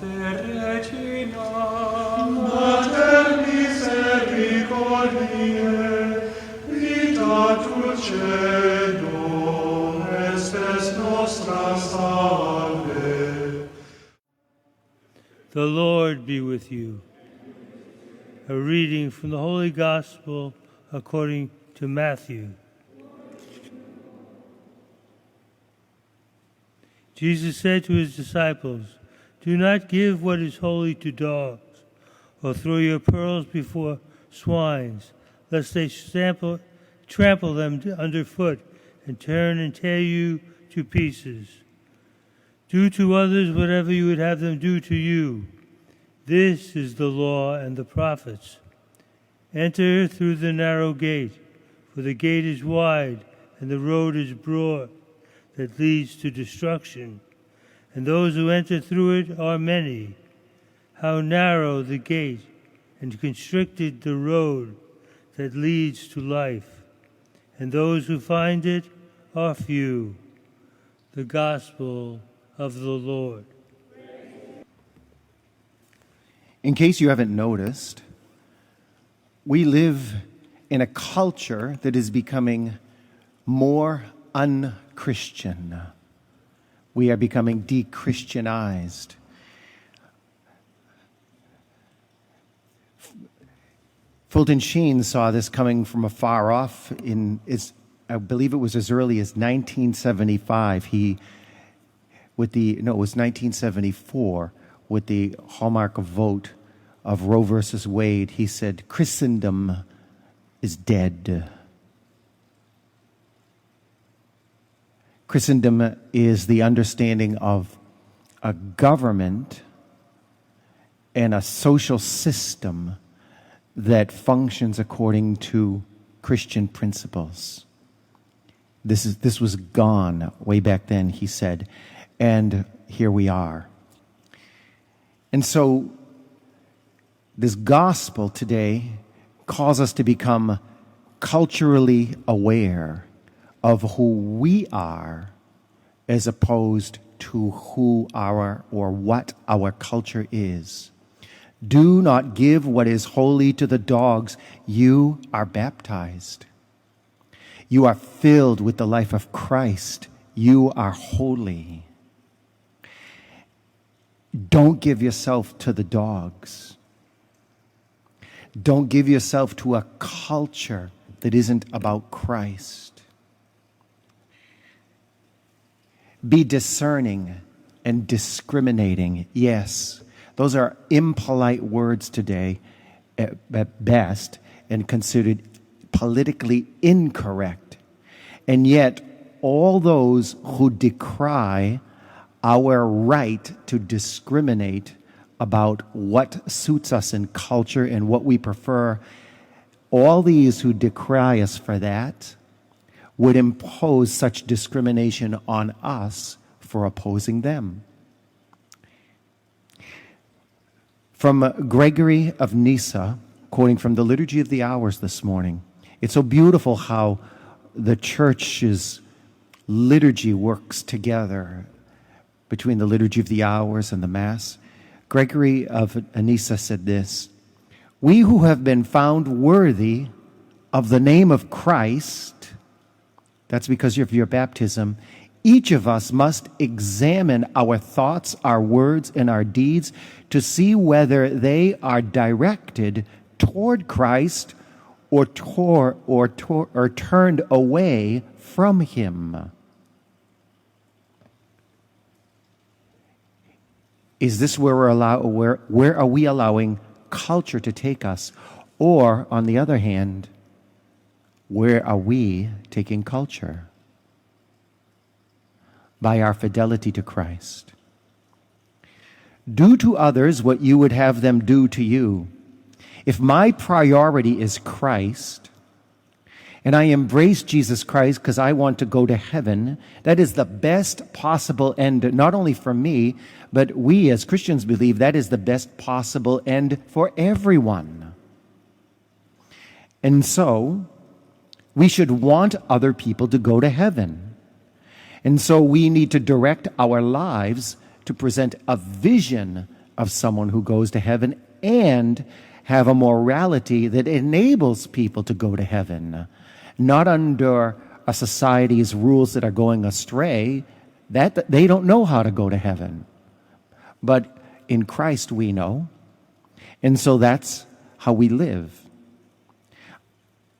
Regina, Mater misericordiae, vita dulcedo, estes nostra salve. The Lord be with you. A reading from the Holy Gospel according to Matthew. Jesus said to his disciples, "Do not give what is holy to dogs, or throw your pearls before swines, lest they trample them underfoot and turn and tear you to pieces. Do to others whatever you would have them do to you. This is the law and the prophets. Enter through the narrow gate, for the gate is wide and the road is broad that leads to destruction, and those who enter through it are many. How narrow the gate and constricted the road that leads to life, and those who find it are few." The Gospel of the Lord. In case you haven't noticed, we live in a culture that is becoming more un-Christian. We are becoming de-Christianized. Fulton Sheen saw this coming from afar off I believe it was as early as 1975. It was 1974, with the hallmark of vote of Roe versus Wade. He said, "Christendom is dead." Christendom is the understanding of a government and a social system that functions according to Christian principles. This was gone way back then, he said, and here we are. And so this gospel today calls us to become culturally aware of who we are as opposed to who what our culture is. Do not give what is holy to the dogs. You are baptized. You are filled with the life of Christ. You are holy. Don't give yourself to the dogs. Don't give yourself to a culture that isn't about Christ. Be discerning and discriminating. Yes, those are impolite words today at best and considered politically incorrect. And yet, all those who decry our right to discriminate about what suits us in culture and what we prefer, all these who decry us for that would impose such discrimination on us for opposing them. From Gregory of Nyssa, quoting from the Liturgy of the Hours this morning, it's so beautiful how the Church's liturgy works together between the Liturgy of the Hours and the Mass. Gregory of Nyssa said this: "We who have been found worthy of the name of Christ," that's because of your baptism, "each of us must examine our thoughts, our words, and our deeds to see whether they are directed toward Christ or turned away from Him." Is this where where are we allowing culture to take us? Or, on the other hand, where are we taking culture? By our fidelity to Christ. Do to others what you would have them do to you. If my priority is Christ, and I embrace Jesus Christ because I want to go to heaven, that is the best possible end, not only for me, but we as Christians believe that is the best possible end for everyone. And so, we should want other people to go to heaven. And so we need to direct our lives to present a vision of someone who goes to heaven and have a morality that enables people to go to heaven, not under a society's rules that are going astray, that they don't know how to go to heaven. But in Christ we know, and so that's how we live.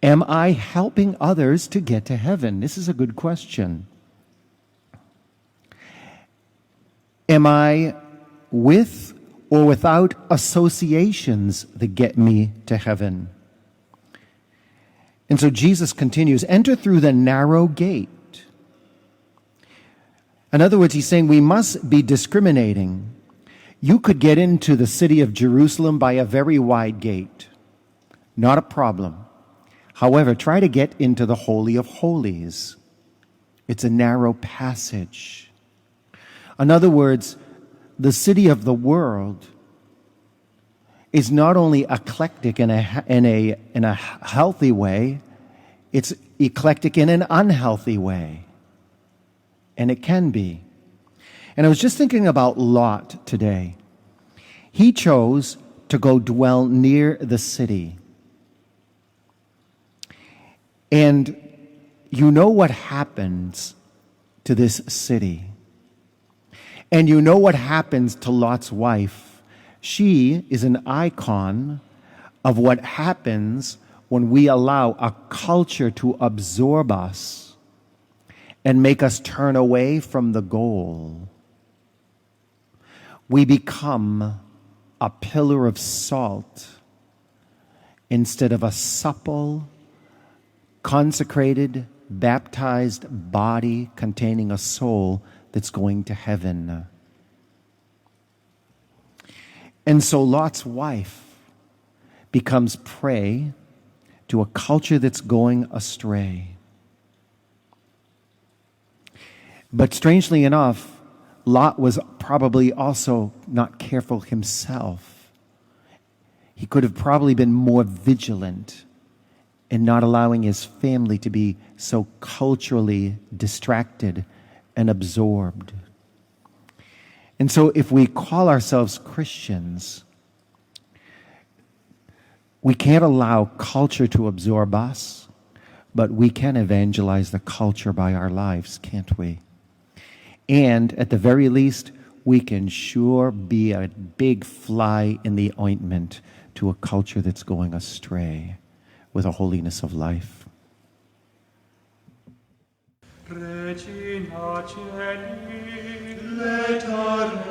Am I helping others to get to heaven? This is a good question. Am I with or without associations that get me to heaven? And so Jesus continues, enter through the narrow gate. In other words, he's saying we must be discriminating. You could get into the city of Jerusalem by a very wide gate. Not a problem. However, try to get into the Holy of Holies. It's a narrow passage. In other words, the city of the world is not only eclectic in a healthy way, it's eclectic in an unhealthy way. And it can be. And I was just thinking about Lot today. He chose to go dwell near the city. And you know what happens to this city. And you know what happens to Lot's wife. She is an icon of what happens when we allow a culture to absorb us and make us turn away from the goal. We become a pillar of salt instead of a supple, consecrated, baptized body containing a soul that's going to heaven. And so Lot's wife becomes prey to a culture that's going astray. But strangely enough, Lot was probably also not careful himself. He could have probably been more vigilant in not allowing his family to be so culturally distracted and absorbed. And so if we call ourselves Christians, we can't allow culture to absorb us, but we can evangelize the culture by our lives, can't we? And at the very least, we can sure be a big fly in the ointment to a culture that's going astray with a holiness of life. Regina Celi, let our